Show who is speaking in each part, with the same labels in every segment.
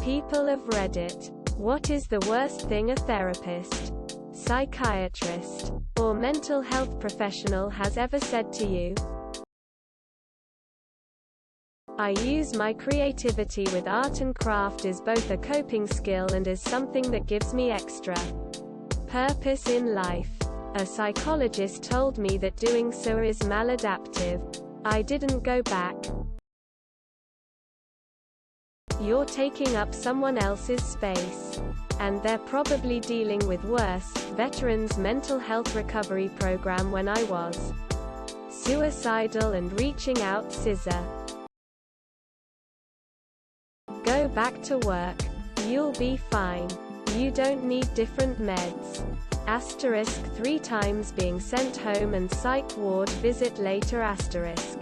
Speaker 1: People of Reddit. What is the worst thing a therapist, psychiatrist, or mental health professional has ever said to you? I use my creativity with art and craft as both a coping skill and as something that gives me extra purpose in life. A psychologist told me that doing so is maladaptive. I didn't go back. You're taking up someone else's space. And they're probably dealing with worse. Veterans Mental Health Recovery Program when I was suicidal and reaching out scissor. Go back to work. You'll be fine. You don't need different meds. Asterisk 3 times being sent home and psych ward visit later asterisk.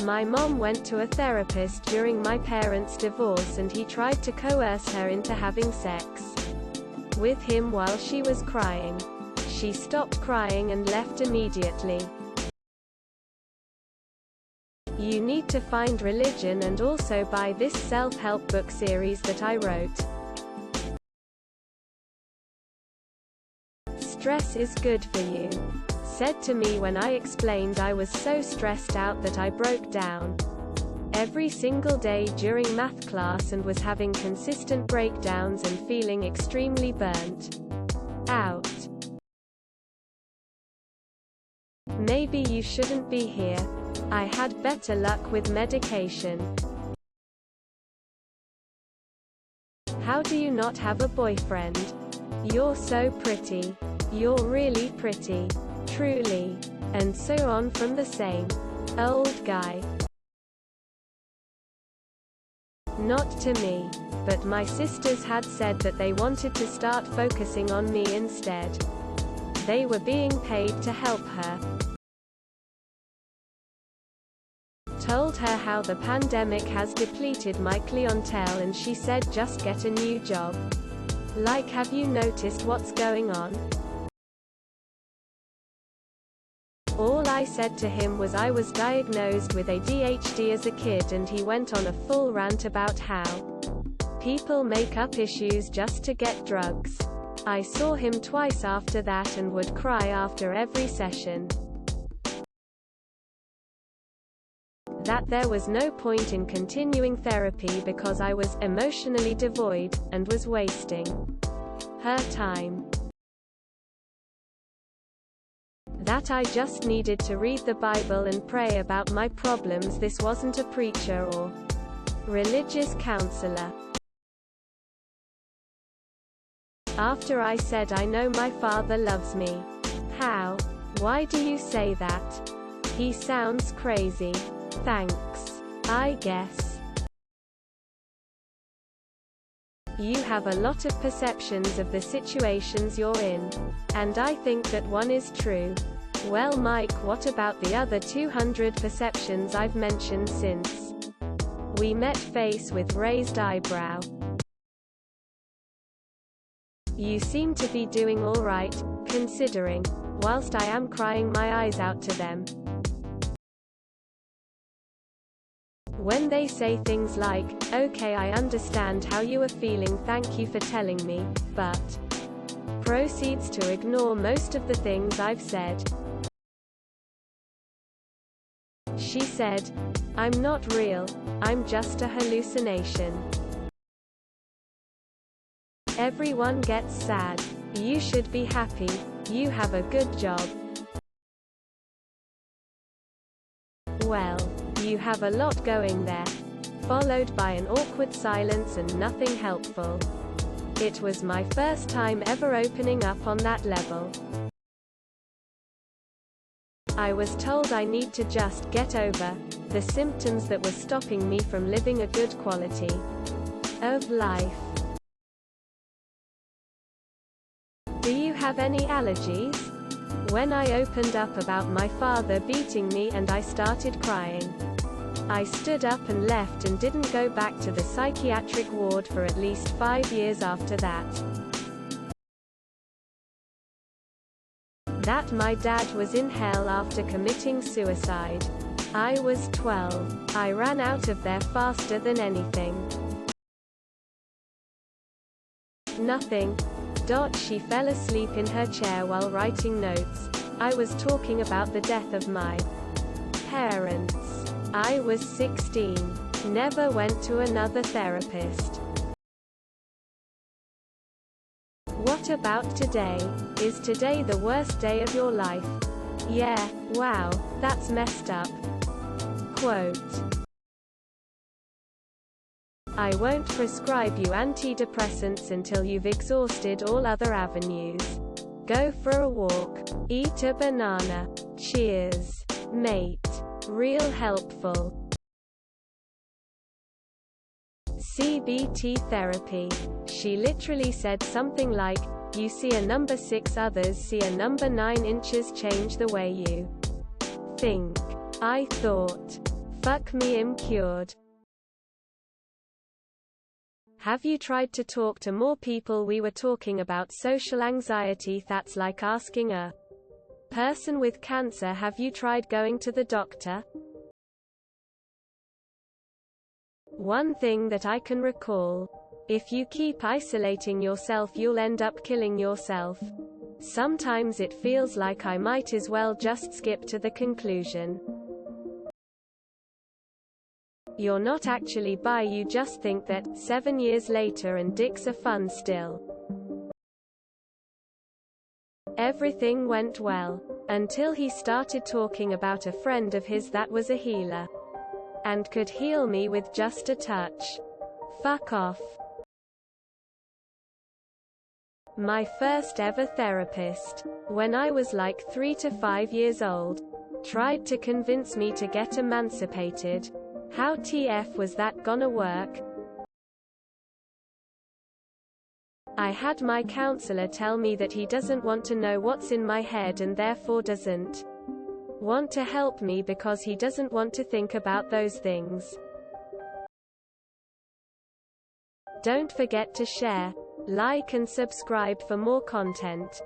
Speaker 1: My mom went to a therapist during my parents' divorce and he tried to coerce her into having sex with him while she was crying. She stopped crying and left immediately. You need to find religion and also buy this self-help book series that I wrote. Stress is good for you, said to me when I explained I was so stressed out that I broke down every single day during math class and was having consistent breakdowns and feeling extremely burnt out. Maybe you shouldn't be here. I had better luck with medication. How do you not have a boyfriend? You're so pretty. You're really pretty. Truly. And so on from the same old guy. Not to me. But my sisters had said that they wanted to start focusing on me instead. They were being paid to help her. Told her how the pandemic has depleted my clientele and she said just get a new job. Like, have you noticed what's going on? All I said to him was I was diagnosed with ADHD as a kid and he went on a full rant about how people make up issues just to get drugs. I saw him twice after that and would cry after every session. That there was no point in continuing therapy because I was emotionally devoid, and was wasting her time. That I just needed to read the Bible and pray about my problems. This wasn't a preacher or religious counselor. After I said I know my father loves me. How? Why do you say that? He sounds crazy. Thanks. I guess. You have a lot of perceptions of the situations you're in. And I think that one is true. Well, Mike, what about the other 200 perceptions I've mentioned since we met? Face with raised eyebrow. You seem to be doing all right, considering, whilst I am crying my eyes out to them. When they say things like, okay, I understand how you are feeling, thank you for telling me, but proceeds to ignore most of the things I've said. She said, I'm not real, I'm just a hallucination. Everyone gets sad. You should be happy. You have a good job. Well, you have a lot going there. Followed by an awkward silence and nothing helpful. It was my first time ever opening up on that level. I was told I need to just get over the symptoms that were stopping me from living a good quality of life. Do you have any allergies? When I opened up about my father beating me and I started crying, I stood up and left and didn't go back to the psychiatric ward for at least 5 years after that. That my dad was in hell after committing suicide. I was 12. I ran out of there faster than anything. Nothing. She fell asleep in her chair while writing notes. I was talking about the death of my parents. I was 16. Never went to another therapist. What about today? Is today the worst day of your life? Yeah, wow, that's messed up. Quote. I won't prescribe you antidepressants until you've exhausted all other avenues. Go for a walk. Eat a banana. Cheers, mate. Real helpful. CBT therapy. She literally said something like, you see a number 6, others see a number 9 inches change the way you think. I thought, fuck me, I'm cured. Have you tried to talk to more people? We were talking about social anxiety. That's like asking a person with cancer, have you tried going to the doctor? One thing that I can recall. If you keep isolating yourself, you'll end up killing yourself. Sometimes it feels like I might as well just skip to the conclusion. You're not actually bi, you just think that, 7 years later, and dicks are fun still. Everything went well. Until he started talking about a friend of his that was a healer. And could heal me with just a touch. Fuck off. My first ever therapist. When I was like 3 to 5 years old. Tried to convince me to get emancipated. How TF was that gonna work? I had my counselor tell me that he doesn't want to know what's in my head and therefore doesn't want to help me because he doesn't want to think about those things. Don't forget to share, like and subscribe for more content.